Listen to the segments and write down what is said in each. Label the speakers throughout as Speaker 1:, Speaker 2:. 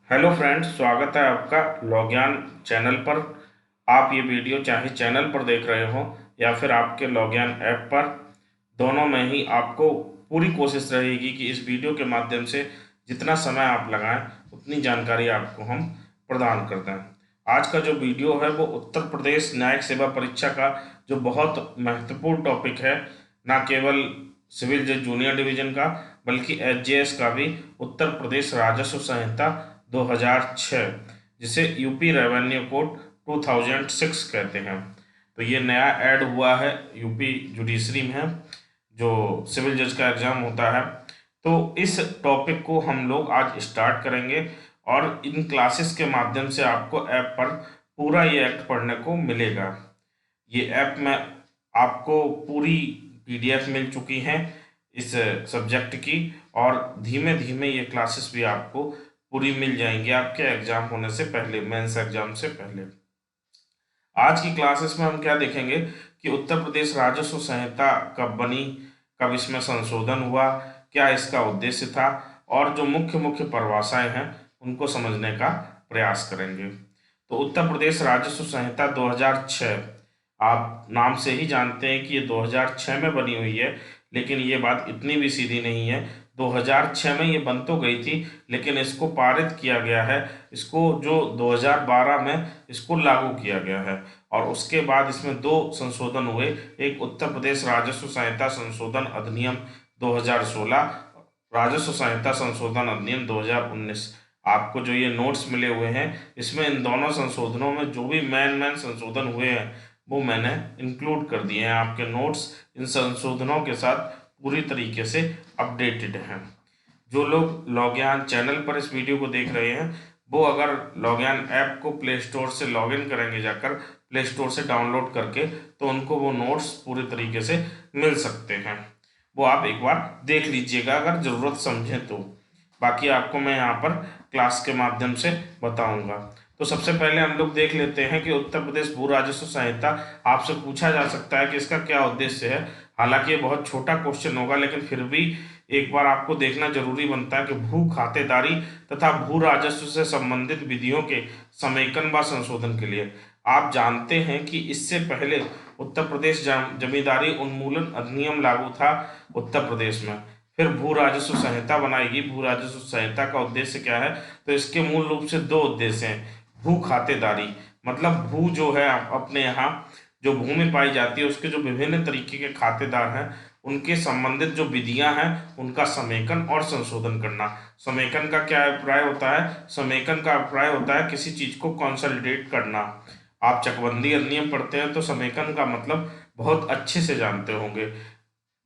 Speaker 1: Hello friends, स्वागत है आपका लॉग्यान चैनल पर। आप ये वीडियो चाहे चैनल पर देख रहे हो या फिर आपके लॉग्यान ऐप पर, दोनों में ही आपको पूरी कोशिश रहेगी कि इस वीडियो के माध्यम से जितना समय आप लगाएं उतनी जानकारी आपको हम प्रदान कर दें। आज का जो वीडियो है वो उत्तर प्रदेश न्यायिक सेवा परीक्षा का जो बहुत महत्वपूर्ण टॉपिक है, ना केवल सिविल जज जूनियर डिवीजन का बल्कि एचजेएस का भी, उत्तर प्रदेश राजस्व संहिता 2006, जिसे यूपी रेवेन्यू कोड 2006 कहते हैं। तो ये नया ऐड हुआ है यूपी जुडिशरी में, जो सिविल जज का एग्जाम होता है। तो इस टॉपिक को हम लोग आज स्टार्ट करेंगे और इन क्लासेस के माध्यम से आपको ऐप पर पूरा ये एक्ट पढ़ने को मिलेगा। ये ऐप में आपको पूरी पीडीएफ मिल चुकी हैं इस सब्जेक्ट की, और धीमे धीमे ये क्लासेस भी आपको पूरी मिल जाएंगी आपके एग्जाम होने से पहले, मेंस एग्जाम से पहले। आज की क्लासेस में हम क्या देखेंगे कि उत्तर प्रदेश राजस्व संहिता कब बनी, कब इसमें संशोधन हुआ, क्या इसका उद्देश्य था, और जो मुख्य मुख्य परिभाषाएं हैं उनको समझने का प्रयास करेंगे। तो उत्तर प्रदेश राजस्व संहिता 2006, आप नाम से ही जानते हैं कि ये 2006 में बनी हुई है, लेकिन ये बात इतनी भी सीधी नहीं है। 2006 में ये बन तो गई थी, लेकिन इसको पारित किया गया है, इसको जो 2012 में इसको लागू किया गया है, और उसके बाद इसमें दो संशोधन हुए। एक उत्तर प्रदेश राजस्व संहिता संशोधन अधिनियम 2016, राजस्व संहिता संशोधन अधिनियम 2019। आपको जो ये नोट्स मिले हुए हैं, इसमें इन दोनों संशोधनों में जो भी मेन संशोधन हुए हैं वो मैंने इंक्लूड कर दिए हैं। आपके नोट्स इन संशोधनों के साथ पूरी तरीके से अपडेटेड हैं। जो लोग लॉग्यान चैनल पर इस वीडियो को देख रहे हैं, वो अगर लॉग्यान ऐप को प्ले स्टोर से लॉगिन करेंगे, जाकर प्ले स्टोर से डाउनलोड करके, तो उनको वो नोट्स पूरी तरीके से मिल सकते हैं। वो आप एक बार देख लीजिएगा अगर ज़रूरत समझें तो। बाकी आपको मैं यहाँ पर क्लास के माध्यम से बताऊंगा। तो सबसे पहले हम लोग देख लेते हैं कि उत्तर प्रदेश भू राजस्व संहिता, आपसे पूछा जा सकता है कि इसका क्या उद्देश्य है। हालांकि ये बहुत छोटा क्वेश्चन होगा, लेकिन फिर भी एक बार आपको देखना जरूरी बनता है कि भू खातेदारी तथा भू राजस्व से संबंधित विधियों के समेकन व संशोधन के लिए, आप जानते हैं कि इससे पहले उत्तर प्रदेश जमींदारी उन्मूलन अधिनियम लागू था उत्तर प्रदेश में। फिर भू राजस्व संहिता बनाएगी। भू राजस्व संहिता का उद्देश्य क्या है, तो इसके मूल रूप से दो उद्देश्य हैं। भू खातेदारी मतलब भू जो है अपने यहाँ जो भूमि पाई जाती है उसके जो विभिन्न तरीके के खातेदार हैं, उनके संबंधित जो विधियां हैं उनका समेकन और संशोधन करना। समेकन का क्या अभिप्राय होता है? समेकन का अभिप्राय होता है किसी चीज को कंसोलिडेट करना। आप चकबंदी अधिनियम पढ़ते हैं तो समेकन का मतलब बहुत अच्छे से जानते होंगे।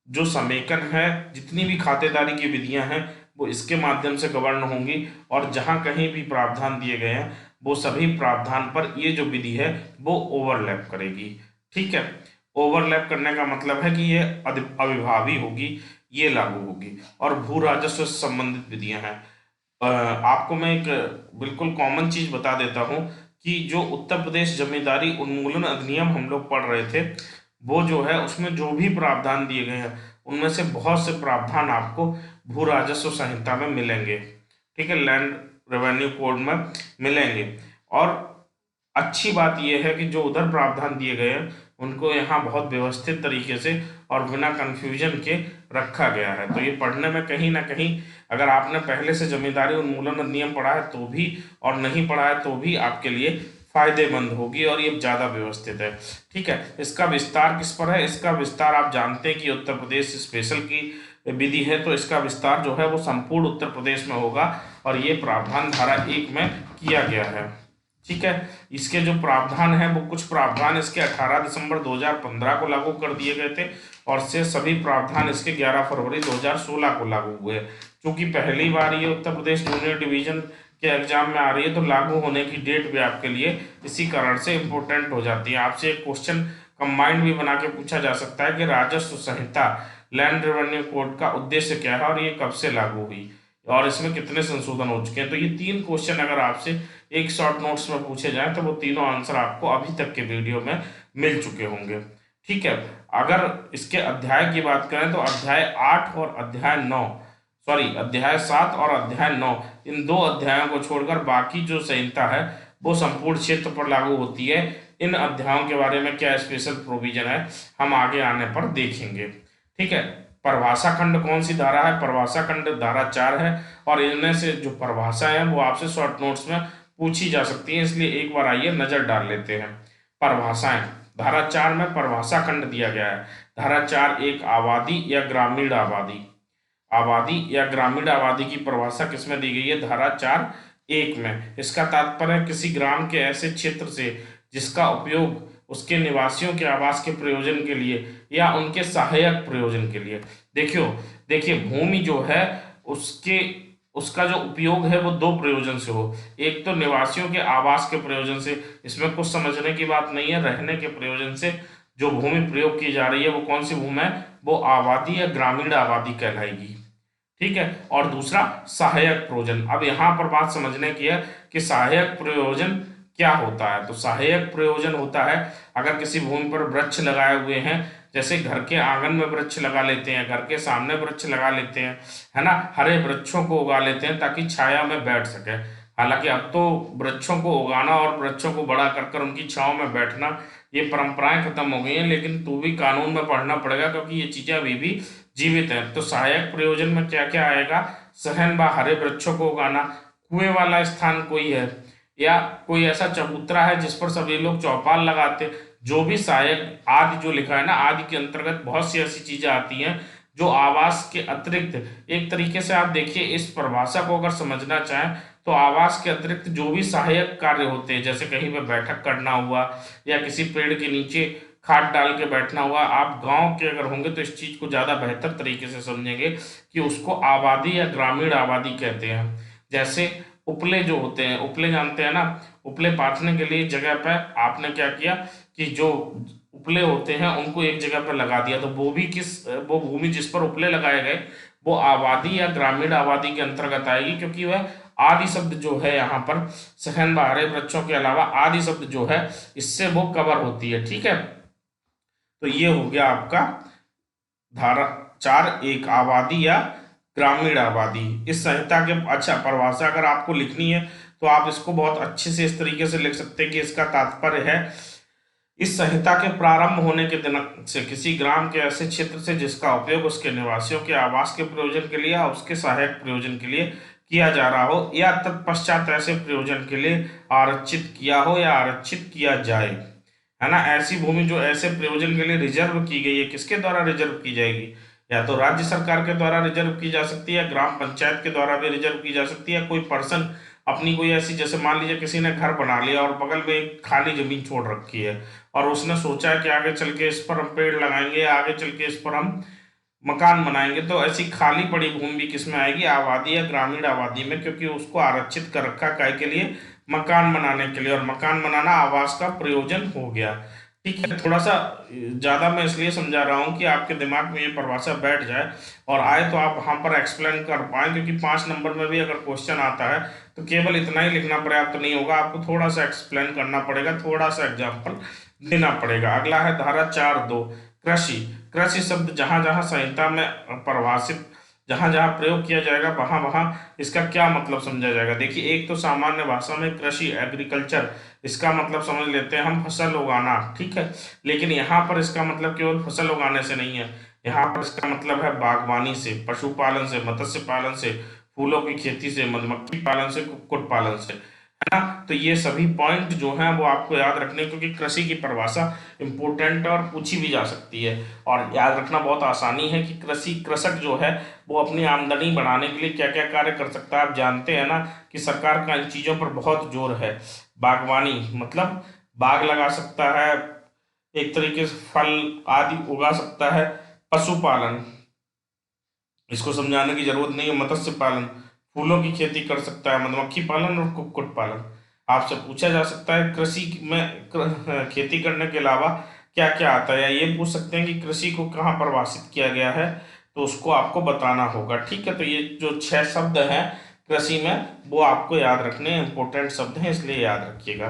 Speaker 1: जो समेकन है, जितनी भी खातेदारी की विधियां हैं वो इसके माध्यम से गवर्न होंगी, और जहां कहीं भी प्रावधान दिए गए हैं वो सभी प्रावधान पर ये जो विधि है वो ओवरलैप करेगी। ठीक है, ओवरलैप करने का मतलब है कि ये अविभावी होगी, ये लागू होगी। और भू राजस्व से संबंधित विधियां हैं। आपको मैं एक बिल्कुल कॉमन चीज बता देता हूँ कि जो उत्तर प्रदेश जमींदारी उन्मूलन अधिनियम हम लोग पढ़ रहे थे, वो जो है उसमें जो भी प्रावधान दिए गए हैं उनमें से बहुत से प्रावधान आपको भू राजस्व संहिता में मिलेंगे। ठीक है, लैंड रेवेन्यू कोड में मिलेंगे। और अच्छी बात यह है कि जो उधर प्रावधान दिए गए हैं उनको यहाँ बहुत व्यवस्थित तरीके से और बिना कंफ्यूजन के रखा गया है। तो ये पढ़ने में कहीं ना कहीं, अगर आपने पहले से जमींदारी उन्मूलन अधिनियम पढ़ा है तो भी, और नहीं पढ़ा है तो भी, आपके लिए फायदेमंद होगी, और ये ज़्यादा व्यवस्थित है। ठीक है, इसका विस्तार किस पर है? इसका विस्तार आप जानते हैं कि उत्तर प्रदेश स्पेशल की विधि है, तो इसका विस्तार जो है वो संपूर्ण उत्तर प्रदेश में होगा, और ये प्रावधान धारा 1 में किया गया है। ठीक है, इसके जो प्रावधान है वो कुछ प्रावधान इसके 18 दिसंबर 2015 को लागू कर दिए गए थे, और से सभी प्रावधान इसके 11 फरवरी 2016 को लागू हुए। क्योंकि पहली बार ये उत्तर प्रदेश जूनियर डिवीजन के एग्जाम में आ रही है, तो लागू होने की डेट भी आपके लिए इसी कारण से इम्पोर्टेंट हो जाती है। आपसे एक क्वेश्चन कंबाइंड भी बना के पूछा जा सकता है कि राजस्व संहिता लैंड रेवेन्यू कोड का उद्देश्य क्या है, और ये कब से लागू हुई, और इसमें कितने संशोधन हो चुके हैं। तो ये 3 क्वेश्चन अगर आपसे एक शॉर्ट नोट्स में पूछे जाएं तो वो तीनों आंसर आपको अभी तक के वीडियो में मिल चुके होंगे। ठीक है, अगर इसके अध्याय की बात करें तो अध्याय 8 और अध्याय 9 सॉरी अध्याय 7 और अध्याय 9, इन 2 अध्यायों को छोड़कर बाकी जो संहिता है वो संपूर्ण क्षेत्र पर लागू होती है। इन अध्यायों के बारे में क्या स्पेशल प्रोविजन है हम आगे आने पर देखेंगे। ठीक है, परिभाषा खंड कौन सी धारा है? परिभाषा खंड धारा 4 है, और इनमें से जो परिभाषा है वो आपसे शॉर्ट नोट्स में पूछी जा सकती है, इसलिए एक बार आइए नजर डाल लेते हैं। परिभाषाएं, धारा 4 में परिभाषा खंड दिया गया है। धारा 4 एक आबादी या ग्रामीण आबादी, आबादी या ग्रामीण आबादी की परिभाषा किसमें दी गई है? धारा 4 1 में। इसका तात्पर्य किसी ग्राम के ऐसे क्षेत्र से जिसका उपयोग उसके निवासियों के आवास के प्रयोजन के लिए या उनके सहायक प्रयोजन के लिए। देखिए भूमि जो है उसके उसका जो उपयोग है वो 2 प्रयोजन से हो। एक तो निवासियों के आवास के प्रयोजन से, इसमें कुछ समझने की बात नहीं है, रहने के प्रयोजन से जो भूमि प्रयोग की जा रही है वो कौन सी भूमि है? वो आबादी या ग्रामीण आबादी कहलाएगी। ठीक है, और दूसरा सहायक प्रयोजन। अब यहाँ पर बात समझने की है कि सहायक प्रयोजन क्या होता है। तो सहायक प्रयोजन होता है अगर किसी भूमि पर वृक्ष लगाए हुए हैं, जैसे घर के आंगन में वृक्ष लगा लेते हैं, घर के सामने वृक्ष लगा लेते हैं, है ना, हरे वृक्षों को उगा लेते हैं ताकि छाया में बैठ सके। हालांकि अब तो वृक्षों को उगाना और वृक्षों को बड़ा कर कर उनकी छांव में बैठना ये परंपराएं खत्म हो गई हैं, लेकिन तो भी कानून में पढ़ना पड़ेगा क्योंकि ये चीजें अभी भी जीवित हैं। तो सहायक प्रयोजन में क्या क्या आएगा? सहन व हरे वृक्षों को उगाना, कुएं वाला स्थान कोई है या कोई ऐसा चबूतरा है जिस पर सभी लोग चौपाल लगाते, जो भी सहायक, आदि जो लिखा है ना, आदि के अंतर्गत बहुत सी ऐसी चीजें आती हैं जो आवास के अतिरिक्त, एक तरीके से आप देखिए इस परिभाषा को अगर समझना चाहें तो आवास के अतिरिक्त जो भी सहायक कार्य होते हैं, जैसे कहीं पे बैठक करना हुआ या किसी पेड़ के नीचे खाट डाल के बैठना हुआ, आप गांव के अगर होंगे तो इस चीज को ज्यादा बेहतर तरीके से समझेंगे कि उसको आबादी या ग्रामीण आबादी कहते हैं। जैसे उपले जो होते हैं, उपले जानते हैं ना, उपले पाथने के लिए जगह पर आपने क्या किया कि जो उपले होते हैं उनको एक जगह पर लगा दिया, तो वो भूमि जिस पर उपले लगाए गए वो आबादी या ग्रामीण आबादी के अंतर्गत आएगी, क्योंकि वह आदि शब्द जो है यहाँ पर सहन व हरे वृक्षों के अलावा आदि शब्द जो है इससे वो कवर होती है। ठीक है, तो ये हो गया आपका धारा 4 एक आबादी या ग्रामीण आबादी। इस संहिता के, अच्छा परिभाषा अगर आपको लिखनी है तो आप इसको बहुत अच्छे से इस तरीके से लिख सकते हैं कि इसका तात्पर्य है इस संहिता के प्रारंभ होने के दिन से किसी ग्राम के ऐसे क्षेत्र से जिसका उपयोग उसके निवासियों के आवास के प्रयोजन के लिए या उसके सहायक प्रयोजन के लिए किया जा रहा हो या तत्पश्चात ऐसे प्रयोजन के लिए आरक्षित किया हो या आरक्षित किया जाए, है ना, ऐसी भूमि जो ऐसे प्रयोजन के लिए रिजर्व की गई है, किसके द्वारा रिजर्व की जाएगी? या तो राज्य सरकार के द्वारा रिजर्व की जा सकती है, ग्राम पंचायत के द्वारा भी रिजर्व की जा सकती है, कोई पर्सन अपनी कोई ऐसी, जैसे मान लीजिए किसी ने घर बना लिया और बगल में एक खाली जमीन छोड़ रखी है और उसने सोचा है कि आगे चल के इस पर हम पेड़ लगाएंगे, आगे चल के इस पर हम मकान बनाएंगे, तो ऐसी खाली पड़ी भूमि भी किसमें आएगी? आबादी या ग्रामीण आबादी में, क्योंकि उसको आरक्षित कर रखा काय के लिए? मकान बनाने के लिए, और मकान बनाना आवास का प्रयोजन हो गया। ठीक है, थोड़ा सा ज्यादा मैं इसलिए समझा रहा हूँ कि आपके दिमाग में ये परिभाषा बैठ जाए और आए तो आप वहां पर एक्सप्लेन कर पाए, क्योंकि 5 नंबर में भी अगर क्वेश्चन आता है तो केवल इतना ही लिखना पर्याप्त नहीं होगा, आपको थोड़ा सा एक्सप्लेन करना पड़ेगा, थोड़ा सा एग्जाम्पल देना पड़ेगा। अगला है धारा 4(2) कृषि। कृषि शब्द जहां जहां संहिता में परिभाषित, जहां जहां प्रयोग किया जाएगा वहां वहां इसका क्या मतलब समझा जाएगा। देखिए, एक तो सामान्य भाषा में कृषि, एग्रीकल्चर, इसका मतलब समझ लेते हैं हम फसल उगाना, ठीक है, लेकिन यहाँ पर इसका मतलब केवल फसल उगाने से नहीं है, यहाँ पर इसका मतलब है बागवानी से, पशुपालन से, मत्स्य पालन से, फूलों की खेती से, मधुमक्खी पालन से, कुक्कुट पालन से, है ना। तो ये सभी पॉइंट जो हैं वो आपको याद रखने, क्योंकि कृषि की परिभाषा इंपॉर्टेंट और पूछी भी जा सकती है और याद रखना बहुत आसानी है कि कृषक जो है वो अपनी आमदनी बढ़ाने के लिए क्या क्या कार्य कर सकता है। आप जानते हैं ना कि सरकार का इन चीज़ों पर बहुत जोर है। बागवानी मतलब बाग लगा सकता है, एक तरीके से फल आदि उगा सकता है। पशुपालन, इसको समझाने की जरूरत नहीं है। मत्स्य पालन, फूलों की खेती कर सकता है। मधुमक्खी पालन और कुक्कुट पालन। आपसे पूछा जा सकता है कृषि में खेती करने के अलावा क्या क्या आता है, या ये पूछ सकते हैं कि कृषि को कहाँ परिभाषित किया गया है, तो उसको आपको बताना होगा। ठीक है, तो ये जो 6 शब्द हैं कृषि में वो आपको याद रखने, इंपोर्टेंट शब्द हैं, इसलिए याद रखिएगा।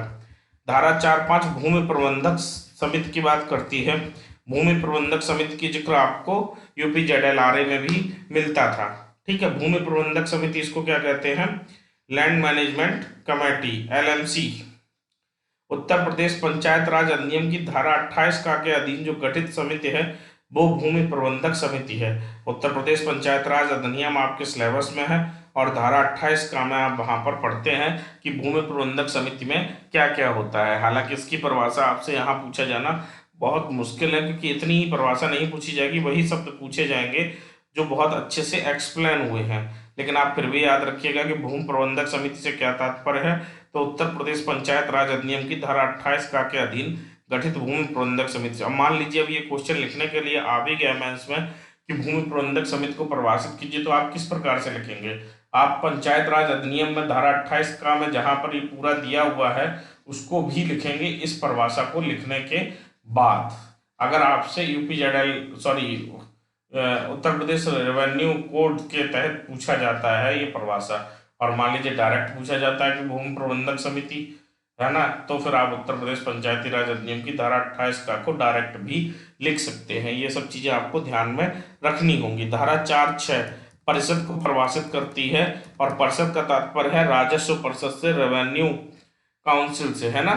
Speaker 1: धारा 4(5) भूमि प्रबंधक समिति की बात करती है। भूमि प्रबंधक समिति की जिक्र आपको यूपी ZLRA में भी मिलता था। ठीक है। भूमि प्रबंधक समिति इसको क्या कहते हैं? Land management committee, LMC। Uttar Pradesh panchayat राज अधिनियम की धारा 28 का के अधीन जो गठित समिति है वो भूमि प्रबंधक समिति है। उत्तर प्रदेश पंचायत राज अधिनियम आपके सिलेबस में है और धारा 28 का में आप वहां पर पढ़ते हैं कि भूमि प्रबंधक समिति में क्या क्या होता है। हालांकि इसकी परिभाषा आपसे यहाँ पूछा जाना बहुत मुश्किल है, क्योंकि इतनी ही परिभाषा नहीं पूछी जाएगी, वही शब्द पूछे जाएंगे जो बहुत अच्छे से एक्सप्लेन हुए हैं। लेकिन आप फिर भी याद रखिएगा कि भूमि प्रबंधक समिति से क्या तात्पर्य है। तो उत्तर प्रदेश पंचायत राज अधिनियम की धारा 28 का के अधीन गठित भूमि प्रबंधक समिति। अब मान लीजिए अब ये क्वेश्चन लिखने के लिए आ भी गया मेंस में कि भूमि प्रबंधक समिति को परिभाषित कीजिए, तो आप किस प्रकार से लिखेंगे? आप पंचायत राज अधिनियम में धारा 28 का में जहां पर ये पूरा दिया हुआ है उसको भी लिखेंगे इस परिभाषा को लिखने के बाद। अगर आपसे उत्तर प्रदेश रेवेन्यू कोड के तहत पूछा जाता है ये परिभाषा, और मान लीजिए डायरेक्ट पूछा जाता है कि भूमि प्रबंधक समिति है ना, तो फिर आप उत्तर प्रदेश पंचायती राज अधिनियम की धारा 28 का को डायरेक्ट भी लिख सकते हैं। ये सब चीजें आपको ध्यान में रखनी होंगी। धारा 4(6) परिषद को परिभाषित करती है, और परिषद का तात्पर्य है राजस्व परिषद से, रेवेन्यू काउंसिल से, है ना।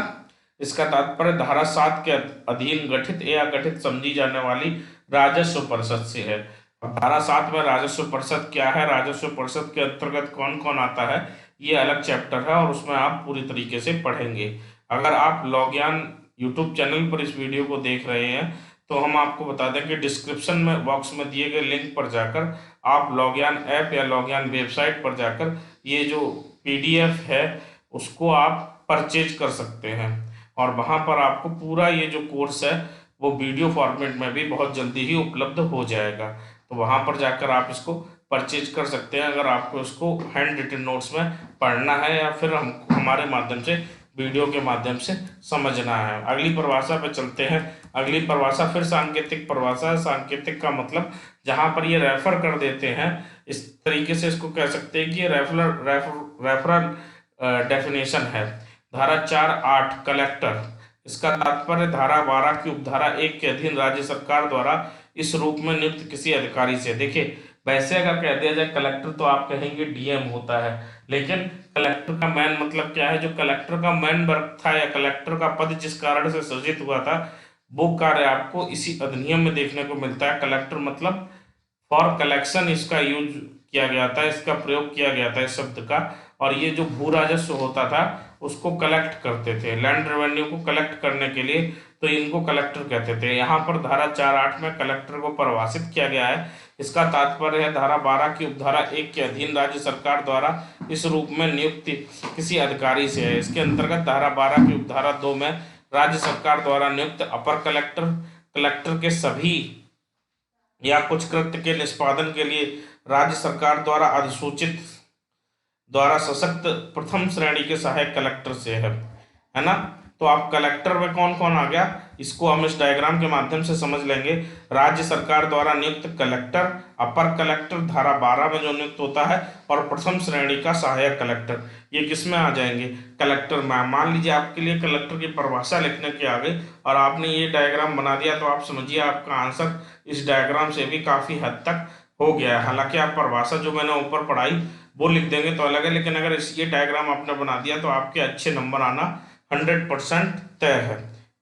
Speaker 1: इसका तात्पर्य धारा 7 के अधीन गठित या गठित समझी जाने वाली राजस्व परिषद से है। धारा 7 में राजस्व परिषद क्या है, राजस्व परिषद के अंतर्गत कौन कौन आता है, ये अलग चैप्टर है और उसमें आप पूरी तरीके से पढ़ेंगे। अगर आप लॉग्यान यूट्यूब चैनल पर इस वीडियो को देख रहे हैं तो हम आपको बता दें कि डिस्क्रिप्शन में बॉक्स में दिए गए लिंक पर जाकर आप लॉग्यान ऐप या लॉग्यान वेबसाइट पर जाकर ये जो PDF है उसको आप परचेज कर सकते हैं, और वहाँ पर आपको पूरा ये जो कोर्स है वो वीडियो फॉर्मेट में भी बहुत जल्दी ही उपलब्ध हो जाएगा। तो वहाँ पर जाकर आप इसको परचेज कर सकते हैं अगर आपको इसको हैंड रिटन नोट्स में पढ़ना है या फिर हमारे माध्यम से वीडियो के माध्यम से समझना है। अगली परिभाषा पे चलते हैं। अगली परिभाषा फिर सांकेतिक परिभाषा है। सांकेतिक का मतलब जहाँ पर ये रेफर कर देते हैं, इस तरीके से इसको कह सकते हैं कि ये रेफरल डेफिनेशन है। धारा 4(8) कलेक्टर, इसका तात्पर्य धारा 12 की उपधारा 1 के अधीन राज्य सरकार द्वारा इस रूप में नियुक्त किसी अधिकारी से। देखिए वैसे अगर कह दिया जाए कलेक्टर तो आप कहेंगे DM होता है, लेकिन कलेक्टर का मेन मतलब क्या है? जो कलेक्टर का मेन वर्क था या कलेक्टर का पद जिस कारण से सृजित हुआ था वो कार्य आपको इसी अधिनियम में देखने को मिलता है। कलेक्टर मतलब फॉर कलेक्शन इसका यूज किया गया था, इसका प्रयोग किया गया था इस शब्द का, और ये जो भू राजस्व होता था उसको कलेक्ट करते थे, लैंड रेवेन्यू को कलेक्ट करने के लिए, तो इनको कलेक्टर कहते थे। यहाँ पर धारा 4(8) में कलेक्टर को परिभाषित किया गया है। इसका तात्पर्य है धारा 12 की उपधारा 1 के अधीन राज्य सरकार द्वारा इस रूप में नियुक्त किसी अधिकारी से है। इसके अंतर्गत धारा 12 की उपधारा 2 में राज्य सरकार द्वारा नियुक्त अपर कलेक्टर, कलेक्टर के सभी या कुछ कृत्य के निष्पादन के लिए राज्य सरकार द्वारा अधिसूचित द्वारा सशक्त प्रथम श्रेणी के सहायक कलेक्टर से है ना। तो आप कलेक्टर में कौन कौन आ गया इसको हम इस डायग्राम के माध्यम से समझ लेंगे। राज्य सरकार द्वारा नियुक्त कलेक्टर, अपर कलेक्टर धारा 12 में जो नियुक्त होता है, और प्रथम श्रेणी का सहायक कलेक्टर, ये किस में आ जाएंगे? कलेक्टर में। मान लीजिए आपके लिए कलेक्टर की परिभाषा लिखने की आ गई और आपने ये डायग्राम बना दिया, तो आप समझिए आपका आंसर इस डायग्राम से भी काफी हद तक हो गया है। हालांकि आप परिभाषा जो मैंने ऊपर पढ़ाई वो लिख देंगे तो अलग है, लेकिन अगर ये डायग्राम आपने बना दिया तो आपके अच्छे नंबर आना 100% तय है।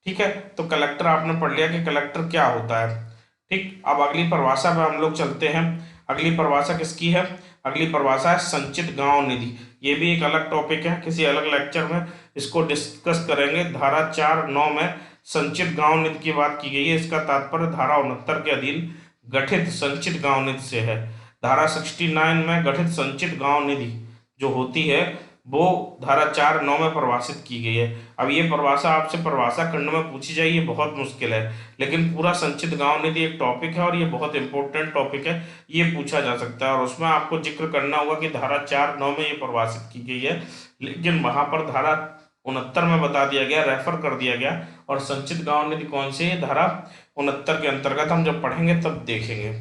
Speaker 1: ठीक है, तो कलेक्टर आपने पढ़ लिया कि कलेक्टर क्या होता है। ठीक, अब अगली परिभाषा पे हम लोग चलते हैं। अगली परिभाषा किसकी है? अगली परिभाषा है संचित गांव निधि। ये भी एक अलग टॉपिक है, किसी अलग लेक्चर में इसको डिस्कस करेंगे। धारा 4(9) में संचित गांव निधि की बात की गई है। इसका तात्पर्य धारा 69 के अधीन गठित संचित गांव निधि से है। धारा 69 में गठित संचित गांव निधि जो होती है वो धारा 4(9) में परिभाषित की गई है। अब ये परिभाषा आपसे परिभाषा खंड में पूछी जाए ये बहुत मुश्किल है, लेकिन पूरा संचित गांव निधि एक टॉपिक है और ये बहुत इंपॉर्टेंट टॉपिक है, ये पूछा जा सकता है। और उसमें आपको जिक्र करना होगा कि धारा 4(9) में ये परिभाषित की गई है, लेकिन वहां पर धारा 69 में बता दिया गया, रेफर कर दिया गया। और संचित गांव निधि कौन सी है? धारा 69 के अंतर्गत हम जब पढ़ेंगे तब देखेंगे।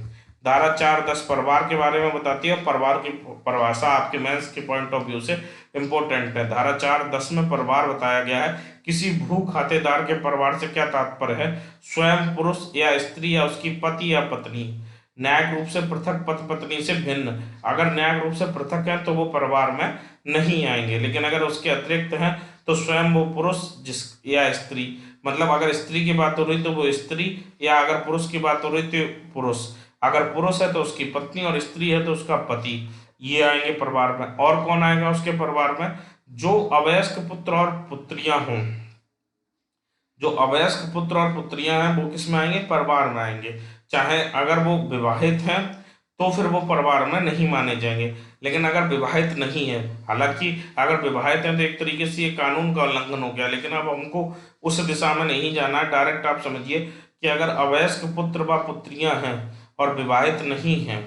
Speaker 1: धारा 4(10) परिवार के बारे में बताती है। परिवार की परिभाषा आपके मेंस के पॉइंट ऑफ व्यू से इंपॉर्टेंट है। धारा 4(10) में परिवार बताया गया है। किसी भू खातेदार के परिवार से क्या तात्पर्य है? स्वयं पुरुष या स्त्री या उसकी पति या पत्नी, न्यायिक रूप से पृथक पति पत्नी से भिन्न, अगर न्यायिक रूप से पृथक हैं तो वो परिवार में नहीं आएंगे, लेकिन अगर उसके अतिरिक्त हैं तो स्वयं वो पुरुष जिस या स्त्री, मतलब अगर स्त्री की बात हो रही तो वो स्त्री, या अगर पुरुष की बात हो रही तो पुरुष, अगर पुरुष है तो उसकी पत्नी और स्त्री है तो उसका पति, ये आएंगे परिवार में। और कौन आएगा उसके परिवार में? जो अवयस्क पुत्र और पुत्रियां हों, जो अवयस्क पुत्र और पुत्रियां हैं वो किस में आएंगे? परिवार में आएंगे। चाहे अगर वो विवाहित हैं तो फिर वो परिवार में नहीं माने जाएंगे, लेकिन अगर विवाहित नहीं है, हालांकि अगर विवाहित हैं तो एक तरीके से ये कानून का उल्लंघन हो गया, लेकिन अब हमको उस दिशा में नहीं जाना है। डायरेक्ट आप समझिए कि अगर अवयस्क पुत्र व पुत्रियां हैं और विवाहित नहीं हैं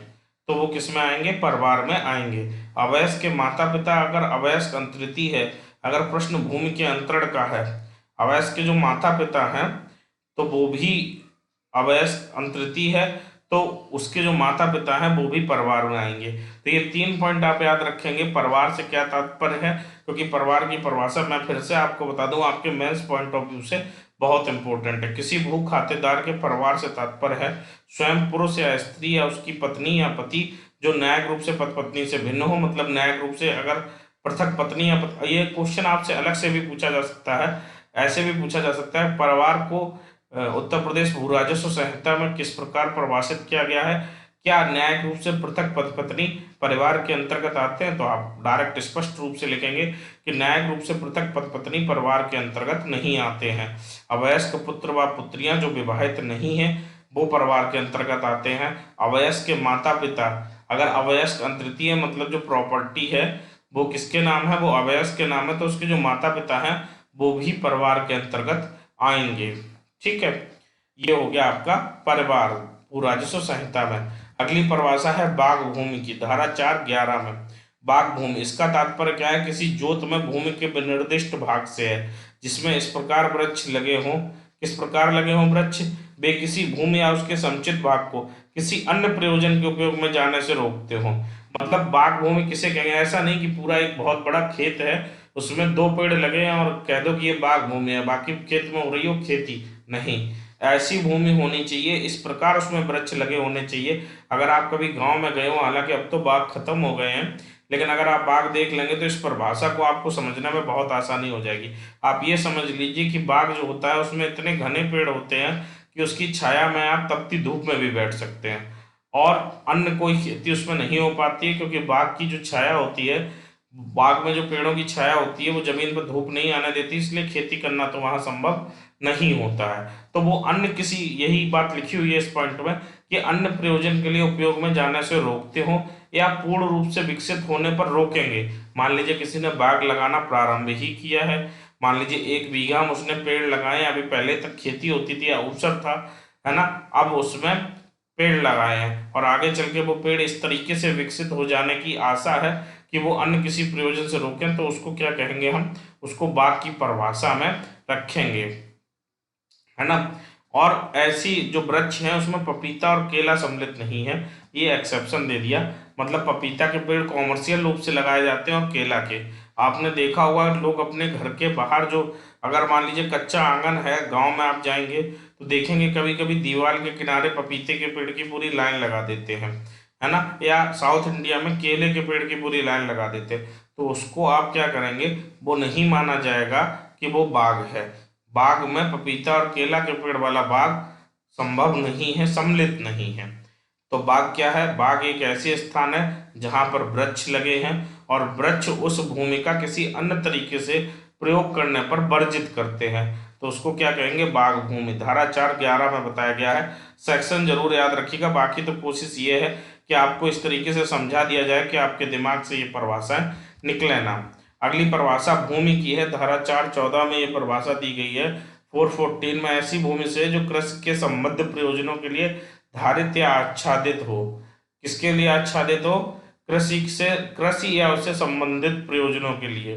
Speaker 1: तो वो किस में आएंगे? परिवार में आएंगे। अवयस्क के माता पिता अगर अवयस्क अंतरिति है, अगर प्रश्न भूमि के अंतरण का है, अवयस्क के जो माता पिता हैं तो वो भी अवयस्क अंतरिति है, तो उसके जो माता पिता हैं वो भी परिवार में आएंगे। तो ये 3 पॉइंट आप याद रखेंगे। परिवार से क्या तात्पर्य है, क्योंकि परिवार की परिभाषा मैं फिर से आपको बता दूं, आपके मेंस पॉइंट ऑफ व्यू से बहुत इंपॉर्टेंट है। किसी भू खातेदार के परिवार से तात्पर्य है स्वयं पुरुष या स्त्री या उसकी पत्नी या पति जो न्यायिक रूप से पति पत्नी से भिन्न हो, मतलब न्यायिक रूप से अगर पृथक पत्नी या ये क्वेश्चन आपसे अलग से भी पूछा जा सकता है, ऐसे भी पूछा जा सकता है, परिवार को उत्तर प्रदेश भू राजस्व संहिता में किस प्रकार परिभाषित किया गया है, क्या न्यायिक रूप से पृथक पति पत्नी परिवार के अंतर्गत आते हैं? तो आप डायरेक्ट स्पष्ट रूप से लिखेंगे कि न्यायिक रूप से पृथक पति पत्नी परिवार के अंतर्गत नहीं आते हैं। अवयस्क पुत्र व पुत्रियां जो विवाहित नहीं है वो परिवार के अंतर्गत आते हैं। अवयस्क के माता पिता, अगर अवयस्क अंतरितीय मतलब जो प्रॉपर्टी है वो किसके नाम है? वो अवयस्क के नाम है, तो उसके जो माता पिता हैं वो भी परिवार के अंतर्गत आएंगे। ठीक है, ये हो गया आपका परिवार भू राजस्व संहिता में। अगली परिभाषा है बाग भूमि की, धारा 4(11) में। बाग भूमि, इसका तात्पर्य क्या है? किसी जोत में भूमि के विनिर्दिष्ट भाग से है जिसमें इस प्रकार वृक्ष लगे हों। किस प्रकार लगे हों वृक्ष? वे किसी भूमि या उसके समुचित भाग को किसी अन्य प्रयोजन के उपयोग में जाने से रोकते हों। मतलब बाग भूमि किसे कहेंगे? ऐसा नहीं कि पूरा एक बहुत बड़ा खेत है उसमें 2 पेड़ लगे हैं और कह दो कि ये बाग भूमि है, बाकी खेत में हो रही हो खेती, नहीं। ऐसी भूमि होनी चाहिए, इस प्रकार उसमें वृक्ष लगे होने चाहिए। अगर आप कभी गांव में गए हो, हालांकि अब तो बाग खत्म हो गए हैं, लेकिन अगर आप बाग देख लेंगे तो इस परिभाषा को आपको समझने में बहुत आसानी हो जाएगी। आप ये समझ लीजिए कि बाग जो होता है उसमें इतने घने पेड़ होते हैं कि उसकी छाया में आप तपती धूप में भी बैठ सकते हैं, और अन्य कोई खेती उसमें नहीं हो पाती है, क्योंकि बाग की जो छाया होती है, बाग में जो पेड़ों की छाया होती है वो जमीन पर धूप नहीं आने देती, इसलिए खेती करना तो वहां संभव नहीं होता है। तो वो अन्य किसी, यही बात लिखी हुई है इस पॉइंट में कि अन्य प्रयोजन के लिए उपयोग में जाने से रोकते हो या पूर्ण रूप से विकसित होने पर रोकेंगे। मान लीजिए किसी ने बाग लगाना प्रारंभ ही किया है, मान लीजिए 1 बीघा में उसने पेड़ लगाए, अभी पहले तक खेती होती थी या ऊसर था, है ना, अब उसमें पेड़ लगाए हैं और आगे चल के वो पेड़ इस तरीके से विकसित हो जाने की आशा है कि वो अन्य किसी प्रयोजन से रोकें, तो उसको क्या कहेंगे? हम उसको बाग की परिभाषा में रखेंगे, है ना। और ऐसी जो वृक्ष हैं उसमें पपीता और केला सम्मिलित नहीं है, ये एक्सेप्शन दे दिया। मतलब पपीता के पेड़ कॉमर्शियल रूप से लगाए जाते हैं और केला के, आपने देखा होगा लोग अपने घर के बाहर जो, अगर मान लीजिए कच्चा आंगन है, गांव में आप जाएंगे तो देखेंगे कभी कभी दीवार के किनारे पपीते के पेड़ की पूरी लाइन लगा देते हैं, है ना, या साउथ इंडिया में केले के पेड़ की पूरी लाइन लगा देते हैं। तो उसको आप क्या करेंगे? वो नहीं माना जाएगा कि वो बाग है। बाग में पपीता और केला के पेड़ वाला बाग संभव नहीं है, सम्मिलित नहीं है। तो बाग क्या है? बाग एक ऐसी स्थान है जहां पर वृक्ष लगे हैं और वृक्ष उस भूमि का किसी अन्य तरीके से प्रयोग करने पर वर्जित करते हैं, तो उसको क्या कहेंगे? बाग भूमि। धारा 4(11) में बताया गया है। सेक्शन जरूर याद रखिएगा, बाकी तो कोशिश ये है कि आपको इस तरीके से समझा दिया जाए कि आपके दिमाग से ये परिभाषाएं निकले ना। अगली परिभाषा भूमि की है, धारा 4(14) में ये परिभाषा दी गई है। 414 में ऐसी भूमि से जो कृषि के संबद्ध प्रयोजनों के लिए धारित या आच्छादित हो। किसके लिए आच्छादित हो? कृषि से, कृषि या उससे संबंधित प्रयोजनों के लिए,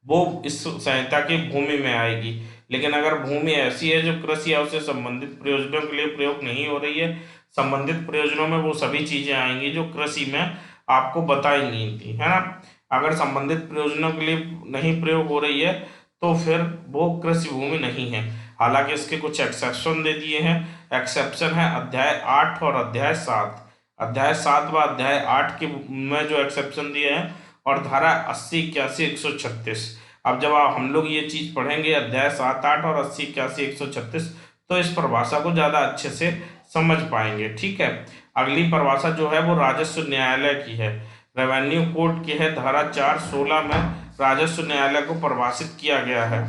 Speaker 1: वो इस संहिता की भूमि में आएगी। लेकिन अगर भूमि ऐसी है जो कृषि या उससे संबंधित प्रयोजनों के लिए प्रयोग नहीं हो रही है, संबंधित प्रयोजनों में वो सभी चीजें आएंगी जो कृषि में आपको बताई नहीं थी, है ना। अगर संबंधित प्रयोजनों के लिए नहीं प्रयोग हो रही है तो फिर वो कृषि भूमि नहीं है। हालांकि इसके कुछ एक्सेप्शन दे दिए हैं। एक्सेप्शन है अध्याय 8 और अध्याय 7। अध्याय 7 व अध्याय 8 के में जो एक्सेप्शन दिए हैं, और धारा 80, 81, 136। अब जब हम लोग ये चीज पढ़ेंगे अध्याय 7, 8 और 80, 81, 136, तो इस परिभाषा को ज्यादा अच्छे से समझ पाएंगे। ठीक है, अगली परिभाषा जो है वो राजस्व न्यायालय की है, रेवेन्यू कोड की है। धारा 416 में राजस्व न्यायालय को परिभाषित किया गया है।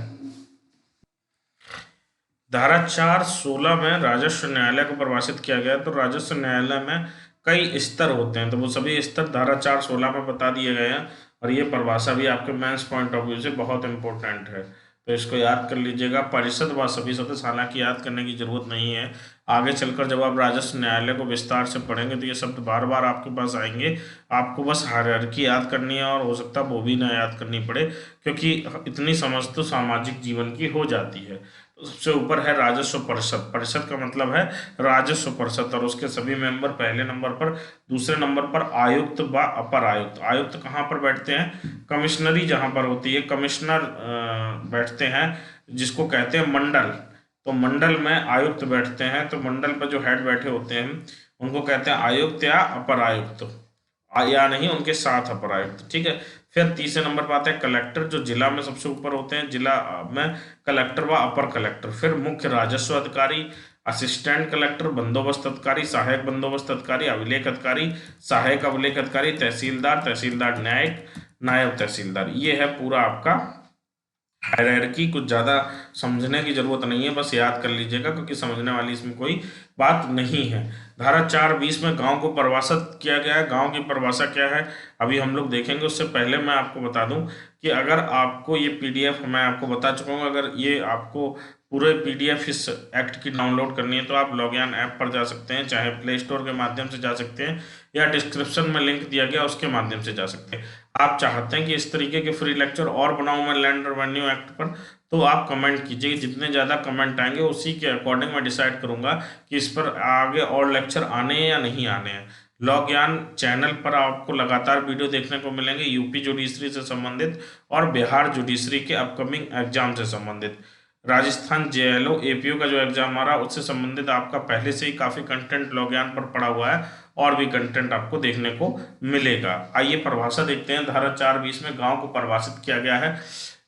Speaker 1: धारा 416 में राजस्व न्यायालय को परिभाषित किया गया है। तो राजस्व न्यायालय में कई स्तर होते हैं, तो वो सभी स्तर धारा 416 में बता दिए गए हैं, और ये परिभाषा भी आपके मेंस पॉइंट ऑफ व्यू से बहुत इंपॉर्टेंट है, तो इसको याद कर लीजिएगा। परिषद व सभी सदस्य, हालांकि याद करने की जरूरत नहीं है, आगे चलकर जब आप राजस्व न्यायालय को विस्तार से पढ़ेंगे तो ये शब्द बार बार आपके पास आएंगे। आपको बस हायरार्की याद करनी है, और हो सकता है वो भी ना याद करनी पड़े, क्योंकि इतनी समझ तो सामाजिक जीवन की हो जाती है। सबसे ऊपर है राजस्व परिषद। परिषद का मतलब है राजस्व परिषद, और उसके सभी मेंबर पहले नंबर पर। दूसरे नंबर पर आयुक्त व अपर आयुक्त। आयुक्त कहाँ पर बैठते हैं? कमिश्नरी जहाँ पर होती है, कमिश्नर बैठते हैं, जिसको कहते हैं मंडल। तो मंडल में आयुक्त बैठते हैं, तो मंडल पर जो हेड बैठे होते हैं उनको कहते हैं आयुक्त या अपर आयुक्त, या नहीं उनके साथ अपर आयुक्त। ठीक है, फिर तीसरे नंबर पर आता है कलेक्टर, जो जिला में सबसे ऊपर होते हैं, जिला में कलेक्टर व अपर कलेक्टर। फिर मुख्य राजस्व अधिकारी, असिस्टेंट कलेक्टर, बंदोबस्त अधिकारी, सहायक बंदोबस्त अधिकारी, अभिलेख अधिकारी, सहायक अभिलेख अधिकारी, तहसीलदार, तहसीलदार न्यायिक, नायब तहसीलदार। ये है पूरा आपका हायरार्की। कुछ ज़्यादा समझने की जरूरत नहीं है, बस याद कर लीजिएगा, क्योंकि समझने वाली इसमें कोई बात नहीं है। धारा 420 में गांव को परिभाषित किया गया है। गांव की परिभाषा क्या है अभी हम लोग देखेंगे, उससे पहले मैं आपको बता दूं कि अगर आपको ये पीडीएफ, मैं आपको बता चुका हूँ, अगर ये आपको पूरे पीडीएफ इस एक्ट की डाउनलोड करनी है तो आप लॉगयान ऐप पर जा सकते हैं, चाहे प्ले स्टोर के माध्यम से जा सकते हैं, या डिस्क्रिप्शन में लिंक दिया गया उसके माध्यम से जा सकते हैं। आप चाहते हैं कि इस तरीके के फ्री लेक्चर और बनाऊं मैं लैंड रेवेन्यू एक्ट पर, तो आप कमेंट कीजिए। जितने ज़्यादा कमेंट आएंगे उसी के अकॉर्डिंग मैं डिसाइड करूंगा कि इस पर आगे और लेक्चर आने हैं या नहीं आने हैं। लॉगयान चैनल पर आपको लगातार वीडियो देखने को मिलेंगे यूपी जुडिशरी से संबंधित और बिहार जुडिशरी के अपकमिंग एग्जाम से संबंधित। राजस्थान जेएलओ एपीओ का जो एग्जाम आ रहा है उससे संबंधित आपका पहले से ही काफ़ी कंटेंट लॉगयान पर पड़ा हुआ है, और भी कंटेंट आपको देखने को मिलेगा। आइए परिभाषा देखते हैं। धारा 420 में गांव को परिभाषित किया गया है।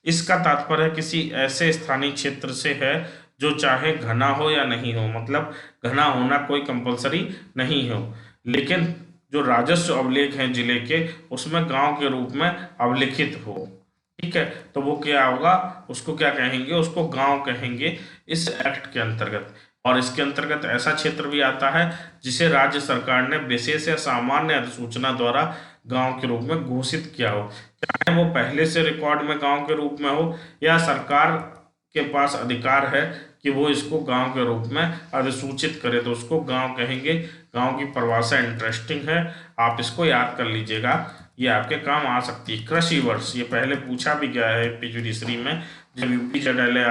Speaker 1: इसका तात्पर्य किसी ऐसे स्थानीय क्षेत्र से है जो चाहे घना हो या नहीं हो, मतलब घना होना कोई कंपलसरी नहीं हो, लेकिन जो राजस्व अभिलेख हैं जिले के उसमें गांव के रूप में अभिलिखित हो। ठीक है, तो वो क्या होगा, उसको क्या कहेंगे, उसको गांव कहेंगे इस एक्ट के अंतर्गत। और इसके अंतर्गत ऐसा क्षेत्र भी आता है जिसे राज्य सरकार ने विशेष या सामान्य अधिसूचना द्वारा गांव के रूप में घोषित किया हो, चाहे वो पहले से रिकॉर्ड में गांव के रूप में हो, या सरकार के पास अधिकार है कि वो इसको गांव के रूप में अधिसूचित करे, तो उसको गांव कहेंगे। गांव की परिभाषा इंटरेस्टिंग है, आप इसको याद कर लीजिएगा, ये आपके काम आ सकती है। कृषि वर्ष, ये पहले पूछा भी गया है यूपी जुडिशरी में, जब यूपी जेडएलए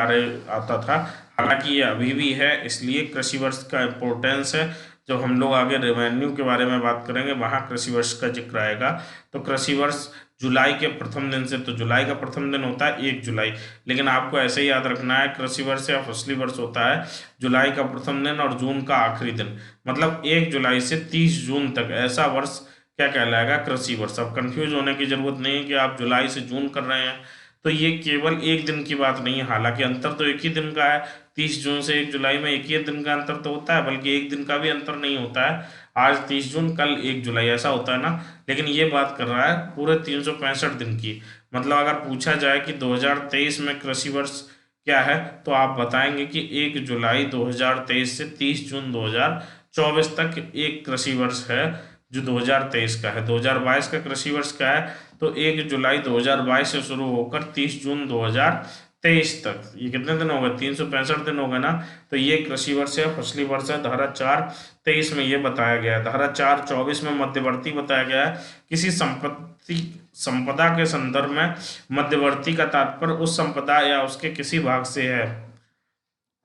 Speaker 1: आता था, हालांकि ये अभी भी है, इसलिए कृषि वर्ष का इम्पोर्टेंस है। जब हम लोग आगे रेवेन्यू के बारे में बात करेंगे वहाँ कृषि वर्ष का जिक्र आएगा। तो कृषि वर्ष जुलाई के प्रथम दिन से, तो जुलाई का प्रथम दिन होता है 1 जुलाई, लेकिन आपको ऐसे ही याद रखना है कृषि वर्ष या फसली वर्ष होता है जुलाई का प्रथम दिन और जून का आखिरी दिन, मतलब 1 जुलाई से 30 जून तक ऐसा वर्ष क्या कहलाएगा, कृषि वर्ष। अब कंफ्यूज होने की जरूरत नहीं है कि आप जुलाई से जून कर रहे हैं, तो ये केवल एक दिन की बात नहीं है, हालांकि अंतर तो एक ही दिन का है, 30 जून से 1 जुलाई में एक ही दिन का अंतर तो होता है, बल्कि एक दिन का भी अंतर नहीं होता है, आज 30 जून कल 1 जुलाई ऐसा होता है ना, लेकिन ये बात कर रहा है पूरे 365 दिन की। मतलब अगर पूछा जाए कि 2023 में कृषि वर्ष क्या है, तो आप बताएंगे कि 1 जुलाई 2023 से 30 जून 2024 तक एक कृषि वर्ष है जो 2023 का है। 2022 का कृषि वर्ष का है, तो 1 जुलाई 2022 से शुरू होकर 30 जून 2023 तक, ये कितने दिन हो गए, 365 दिन हो गए ना, तो ये कृषि वर्ष है, फसली वर्ष है। धारा 423 में ये बताया गया है। धारा 424 में मध्यवर्ती बताया गया है। किसी संपदा के संदर्भ में मध्यवर्ती का तात्पर्य उस संपदा या उसके किसी भाग से है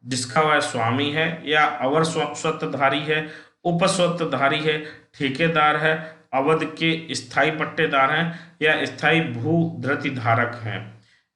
Speaker 1: जिसका वह स्वामी है या अवर स्वत्वधारी है, उपस्वत्वधारी है, ठेकेदार है, अवध के स्थायी पट्टेदार हैं, या स्थायी भू धृति धारक हैं,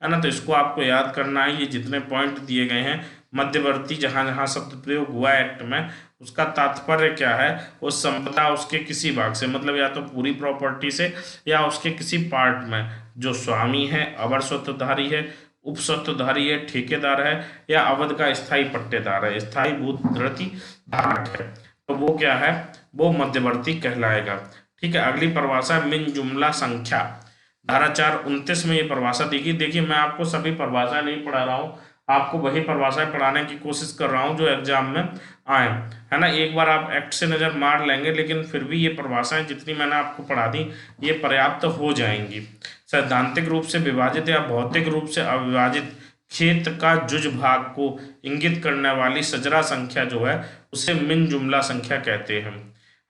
Speaker 1: है ना। तो इसको आपको याद करना है। ये जितने पॉइंट दिए गए हैं, मध्यवर्ती जहां जहां शब्द प्रयोग हुआ एक्ट में उसका तात्पर्य क्या है, उस संपदा उसके किसी भाग से, मतलब या तो पूरी प्रॉपर्टी से या उसके किसी पार्ट में, जो स्वामी है, अवर स्वत्वधारी है, उपस्वत्वधारी है, ठेकेदार है, या अवध का स्थायी पट्टेदार है, स्थायी भूत धृति धारक है, तो वो क्या है, वो मध्यवर्ती कहलाएगा। ठीक है, अगली परिभाषा मिन जुमला संख्या, धारा 429 में ये परिभाषा देखिए। देखिए मैं आपको सभी परिभाषाएं नहीं पढ़ा रहा हूँ, आपको वही परिभाषाएं पढ़ाने की कोशिश कर रहा हूँ जो एग्जाम में आए, है ना। एक बार आप एक्ट से नज़र मार लेंगे, लेकिन फिर भी ये परिभाषाएं जितनी मैंने आपको पढ़ा दी ये पर्याप्त हो जाएंगी। सैद्धांतिक रूप से विभाजित या भौतिक रूप से अविभाजित क्षेत्र का जुज भाग को इंगित करने वाली सजरा संख्या जो है उसे मिन जुमला संख्या कहते हैं।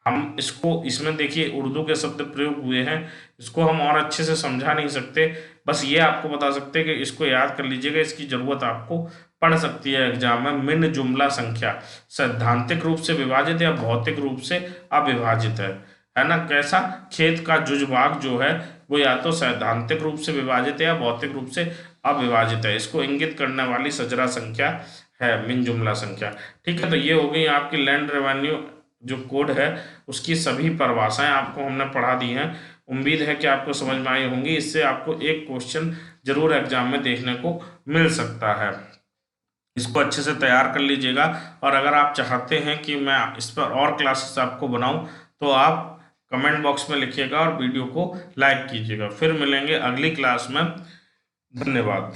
Speaker 1: हम इसको, इसमें देखिए उर्दू के शब्द प्रयोग हुए हैं, इसको हम और अच्छे से समझा नहीं सकते, बस ये आपको बता सकते हैं कि इसको याद कर लीजिएगा, इसकी जरूरत आपको पड़ सकती है एग्जाम में। मिन जुमला संख्या सैद्धांतिक रूप से विभाजित या भौतिक रूप से अविभाजित है ना। कैसा, खेत का जुज भाग जो है वो या तो सैद्धांतिक रूप से विभाजित है या भौतिक रूप से अविभाजित है, इसको इंगित करने वाली सजरा संख्या है मिन जुमला संख्या। ठीक है, तो ये हो गई आपकी लैंड रेवेन्यू जो कोड है उसकी सभी परिभाषाएं आपको हमने पढ़ा दी हैं। उम्मीद है कि आपको समझ में आई होंगी, इससे आपको एक क्वेश्चन जरूर एग्जाम में देखने को मिल सकता है। इसको अच्छे से तैयार कर लीजिएगा, और अगर आप चाहते हैं कि मैं इस पर और क्लासेस आपको बनाऊं तो आप कमेंट बॉक्स में लिखिएगा और वीडियो को लाइक कीजिएगा। फिर मिलेंगे अगली क्लास में, धन्यवाद।